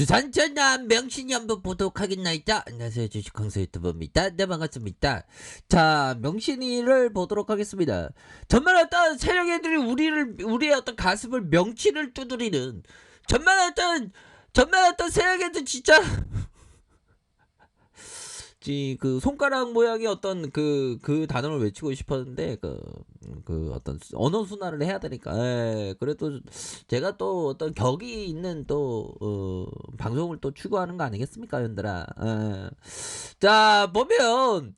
두산 전남 명신이 한번 보도록 하겠나이다. 안녕하세요, 주식강사 유튜버입니다. 네, 반갑습니다. 자, 명신이를 보도록 하겠습니다. 정말 어떤 세력애들이 우리의 어떤 가슴을 명치를 두드리는 정말 어떤 세력애들 진짜 그 손가락 모양의 어떤 그 단어를 외치고 싶었는데 그 어떤 언어 순환을 해야 되니까 그래도 제가 또 어떤 격이 있는 또 방송을 또 추구하는 거 아니겠습니까, 연들아. 자 보면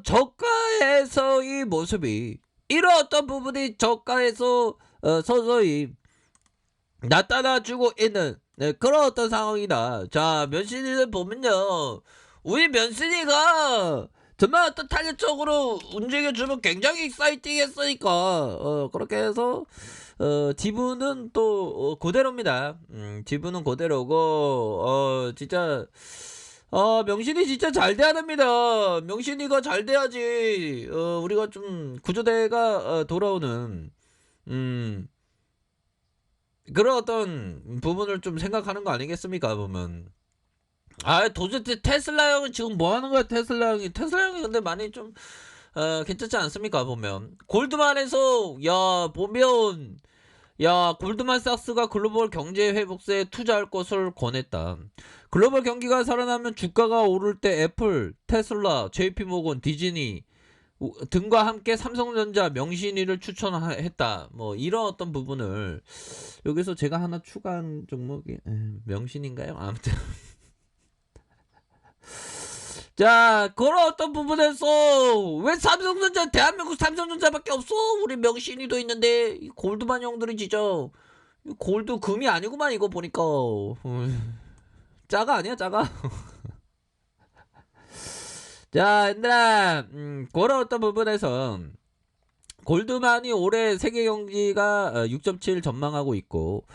저가에서의 모습이 이런 어떤 부분이 저가에서 서서히 나타나주고 있는 그런 어떤 상황이다. 자, 면신이를 보면요, 우리 면신이가 정말 어떤 탄력적으로 움직여주면 굉장히 익사이팅 했으니까 그렇게 해서 지분은 또 그대로입니다. 지분은 그대로고 진짜 명신이 진짜 잘 돼야 됩니다. 명신이가 잘 돼야지 우리가 좀 구조대가 돌아오는 그런 어떤 부분을 좀 생각하는 거 아니겠습니까, 보면. 도대체 테슬라 형은 지금 뭐 하는 거야, 테슬라 형이 근데 많이 좀 괜찮지 않습니까, 보면. 골드만에서 보면 골드만삭스가 글로벌 경제 회복세에 투자할 것을 권했다. 글로벌 경기가 살아나면 주가가 오를 때 애플, 테슬라, JP모건, 디즈니 등과 함께 삼성전자, 명신이를 추천했다. 뭐 이런 어떤 부분을 여기서 제가 하나 추가한 종목이 명신인가요? 아무튼 자, 그런 어떤 부분에서 왜 삼성전자, 대한민국 삼성전자밖에 없어? 우리 명신이도 있는데 이 골드만 형들이 진짜 골드 금이 아니구만, 이거 보니까. 짜가 아니야, 짜가. 자, 얘들아, 그런 어떤 부분에서 골드만이 올해 세계 경기가 6.7 전망하고 있고,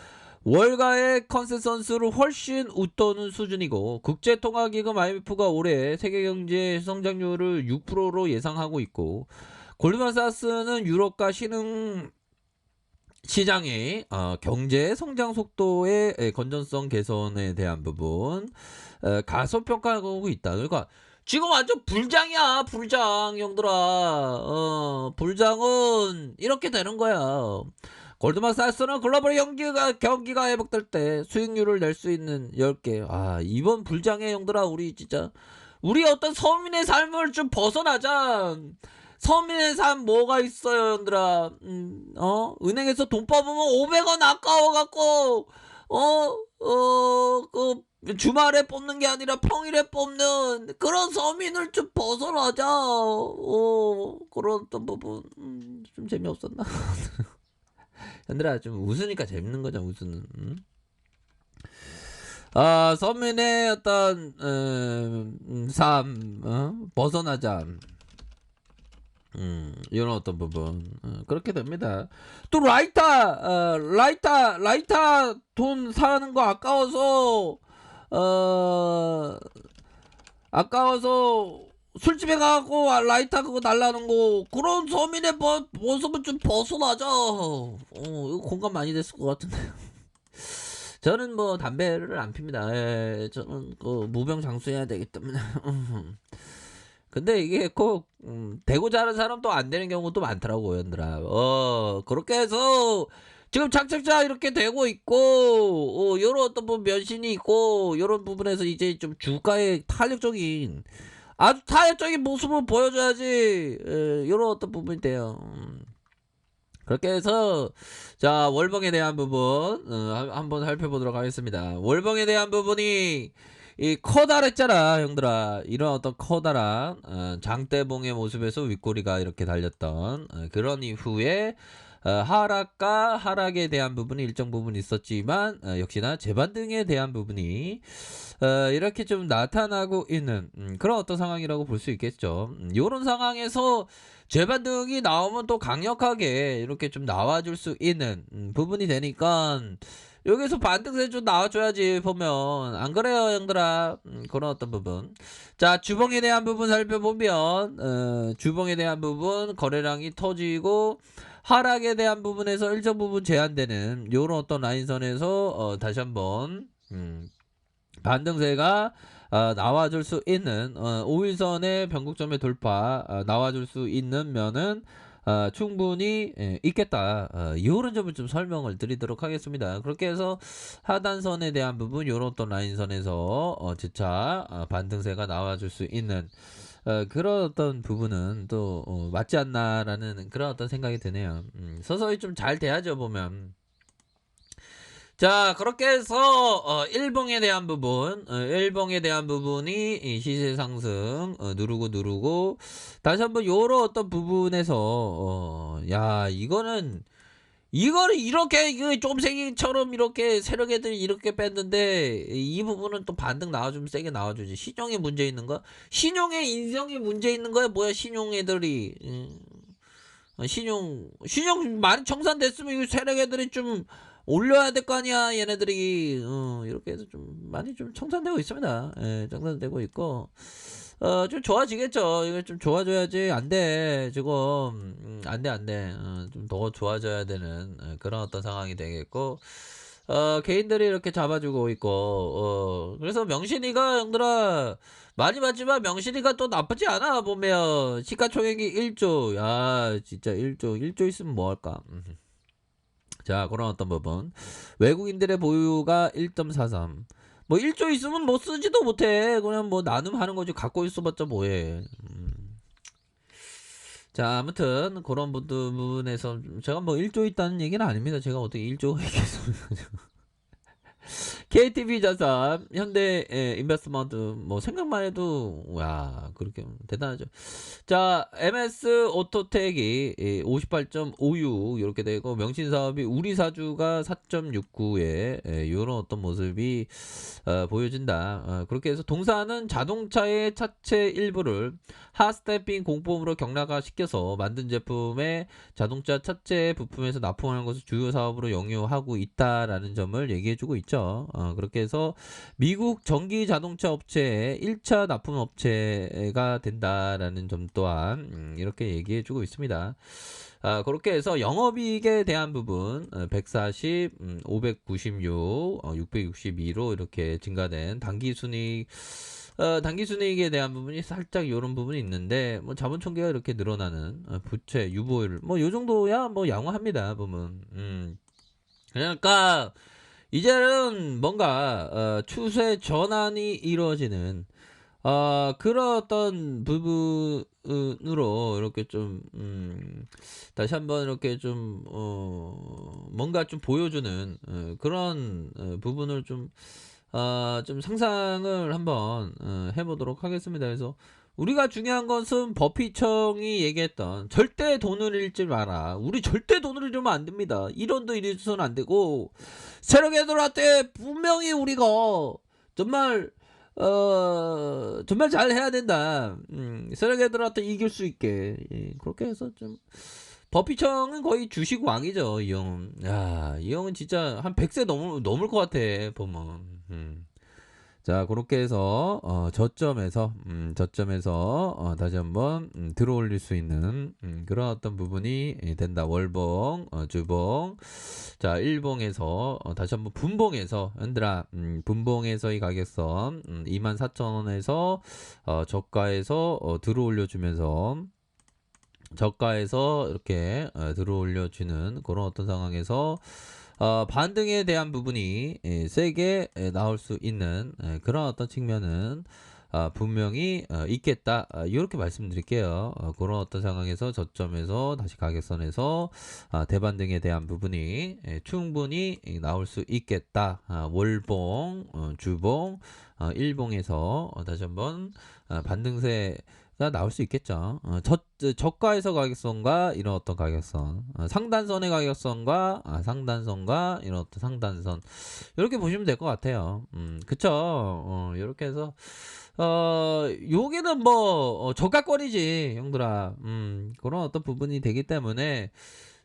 월가의 컨센서스를 훨씬 웃도는 수준이고, 국제통화기금 IMF가 올해 세계 경제 성장률을 6%로 예상하고 있고, 골드만삭스는 유럽과 신흥 시장의 경제 성장 속도의 건전성 개선에 대한 부분 가소평가하고 있다. 그러니까 지금 완전 불장이야, 불장 형들아. 불장은 이렇게 되는 거야. 골드만삭스는 글로벌 경기가 회복될 때 수익률을 낼 수 있는 10개. 이번 불장의 형들아, 우리 진짜 우리 어떤 서민의 삶을 좀 벗어나자. 서민의 삶 뭐가 있어요, 형들아. 은행에서 돈 뽑으면 500원 아까워갖고 주말에 뽑는 게 아니라 평일에 뽑는 그런 서민을 좀 벗어나자. 그런 어떤 부분 좀 재미없었나? 현들아, 좀 웃으니까 재밌는 거죠, 웃으는. 서민의 어떤 삶 벗어나자. 이런 어떤 부분 그렇게 됩니다. 또 라이터 돈 사는 거 아까워서 술집에 가고 라이터 그거 달라는 거, 그런 서민의 모습은 좀 벗어나자. 이거 공감 많이 됐을 것 같은데요. 저는 뭐 담배를 안 핍니다. 저는 무병장수해야 되기 때문에. 근데 이게 꼭 되고자 하는 사람도 안 되는 경우도 많더라고요, 얘들아. 그렇게 해서 지금 착착자 이렇게 되고 있고, 요런 어떤 면신이 있고, 요런 부분에서 이제 좀 주가의 아주 탄력적인 모습을 보여줘야지, 요런 어떤 부분이 돼요. 그렇게 해서 자, 월봉에 대한 부분 한번 살펴보도록 하겠습니다. 월봉에 대한 부분이 커다랬잖아, 형들아. 이런 어떤 커다란 장대봉의 모습에서 윗꼬리가 이렇게 달렸던 그런 이후에 하락에 대한 부분이 일정 부분 있었지만 역시나 재반등에 대한 부분이 이렇게 좀 나타나고 있는 그런 어떤 상황이라고 볼 수 있겠죠. 이런 상황에서 재반등이 나오면 또 강력하게 이렇게 좀 나와줄 수 있는 부분이 되니까 여기서 반등세 좀 나와줘야지, 보면. 안 그래요, 형들아? 그런 어떤 부분. 자, 주봉에 대한 부분 살펴보면 주봉에 대한 부분 거래량이 터지고 하락에 대한 부분에서 일정 부분 제한되는 요런 어떤 라인선에서 다시 한번 반등세가 나와줄 수 있는 5일선의 변곡점의 돌파 나와줄 수 있는 면은 충분히 있겠다. 이런 점을 좀 설명을 드리도록 하겠습니다. 그렇게 해서 하단선에 대한 부분 요런 어떤 라인선에서 재차 반등세가 나와줄 수 있는 그런 어떤 부분은 또 맞지 않나라는 그런 어떤 생각이 드네요. 서서히 좀 잘 돼야죠 보면. 자, 그렇게 해서 일봉에 대한 부분, 일봉에 대한 부분이 이 시세 상승 누르고 다시 한번 요런 어떤 부분에서 야, 이거는 이거를 이렇게 이거 쫌생이처럼 이렇게 세력 애들이 이렇게 뺐는데 이 부분은 또 반등 나와주면 세게 나와주지. 신용에 문제 있는 거? 신용에 인성에 문제 있는 거야? 뭐야 신용 애들이? 신용 많이 청산됐으면 이 세력 애들이 좀 올려야 될 거 아니야. 얘네들이 이렇게 해서 좀 많이 좀 청산되고 있습니다. 예, 청산되고 있고 좀 좋아지겠죠. 이거 좀 좋아져야지. 안 돼. 지금 안 돼. 좀 더 좋아져야 되는 그런 어떤 상황이 되겠고 개인들이 이렇게 잡아주고 있고 그래서 명신이가 형들아 많이 봤지만 명신이가 또 나쁘지 않아 보면 시가총액이 1조 야 진짜 1조 있으면 뭐할까. 자 그런 어떤 부분 외국인들의 보유가 1.43 뭐 1조 있으면 뭐 쓰지도 못해 그냥 뭐 나눔하는 거지 갖고 있어봤자 뭐해. 자 아무튼 그런 부분에서 제가 뭐 1조 있다는 얘기는 아닙니다. 제가 어떻게 1조가 있겠습니까. KTB 자산, 현대 인베스트먼트 뭐 생각만 해도 야 그렇게 대단하죠. 자 MS 오토텍이 58.56 이렇게 되고 명신사업이 우리사주가 4.69에 이런 어떤 모습이 보여진다. 그렇게 해서 동사는 자동차의 차체 일부를 핫스태핑 공법으로 격락화 시켜서 만든 제품의 자동차 차체 부품에서 납품하는 것을 주요 사업으로 영위하고 있다라는 점을 얘기해주고 있죠. 그렇게 해서 미국 전기 자동차 업체의 1차 납품 업체가 된다라는 점 또한 이렇게 얘기해주고 있습니다. 그렇게 해서 영업이익에 대한 부분 140, 596, 662로 이렇게 증가된 단기순이익 단기순이익에 대한 부분이 살짝 이런 부분이 있는데 뭐 자본총계가 이렇게 늘어나는 부채 유보율 뭐 요 정도야 뭐 양호합니다 보면. 그러니까 이제는 뭔가 추세 전환이 이루어지는 그런 어떤 부분으로 이렇게 좀 다시 한번 이렇게 좀 뭔가 좀 보여주는 그런 부분을 좀 상상을 한번 해보도록 하겠습니다. 그래서 우리가 중요한 것은 버피청이 얘기했던 절대 돈을 잃지 마라. 우리 절대 돈을 잃으면 안 됩니다. 1원도 잃어서는 안 되고 세력 애들한테 분명히 우리가 정말 정말 잘 해야 된다. 세력 애들한테 이길 수 있게 그렇게 해서 좀 버피청은 거의 주식 왕이죠. 이 형은. 야, 이 형은 진짜 한 100세 넘을 것 같아 보면. 자 그렇게 해서 저점에서 다시 한번 들어올릴 수 있는 그런 어떤 부분이 된다. 월봉 주봉 자 일봉에서 다시 한번 분봉에서 현들아 분봉에서의 가격선 24,000원에서 저가에서 들어올려 주면서 저가에서 이렇게 들어올려 주는 그런 어떤 상황에서 반등에 대한 부분이 세게 나올 수 있는 그런 어떤 측면은 분명히 있겠다. 이렇게 말씀드릴게요. 그런 어떤 상황에서 저점에서 다시 가격선에서 대반등에 대한 부분이 충분히 나올 수 있겠다. 월봉, 주봉, 일봉에서 다시 한번 반등세 가 나올 수 있겠죠. 저가에서 가격선과 이런 어떤 가격선, 상단선의 가격선과 상단선과 이런 어떤 상단선 이렇게 보시면 될 것 같아요. 그쵸. 이렇게 해서 여기는 뭐 저가권이지 형들아. 그런 어떤 부분이 되기 때문에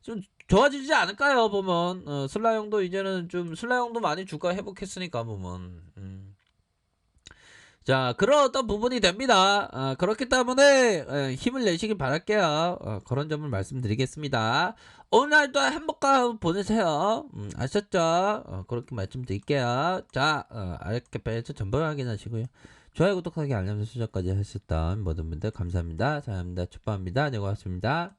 좀 좋아지지 않을까요? 보면 슬라 형도 이제는 좀 슬라 형도 많이 주가 회복했으니까 보면. 자, 그런 어떤 부분이 됩니다. 그렇기 때문에 힘을 내시길 바랄게요. 그런 점을 말씀드리겠습니다. 오늘도 행복한 하루 보내세요. 아셨죠? 그렇게 말씀드릴게요. 자, 아랫개편에서 전번 확인하시고요. 좋아요, 구독하기, 알람 설정까지 하셨던 모든 분들 감사합니다. 사랑합니다. 축복합니다. 네, 고맙습니다.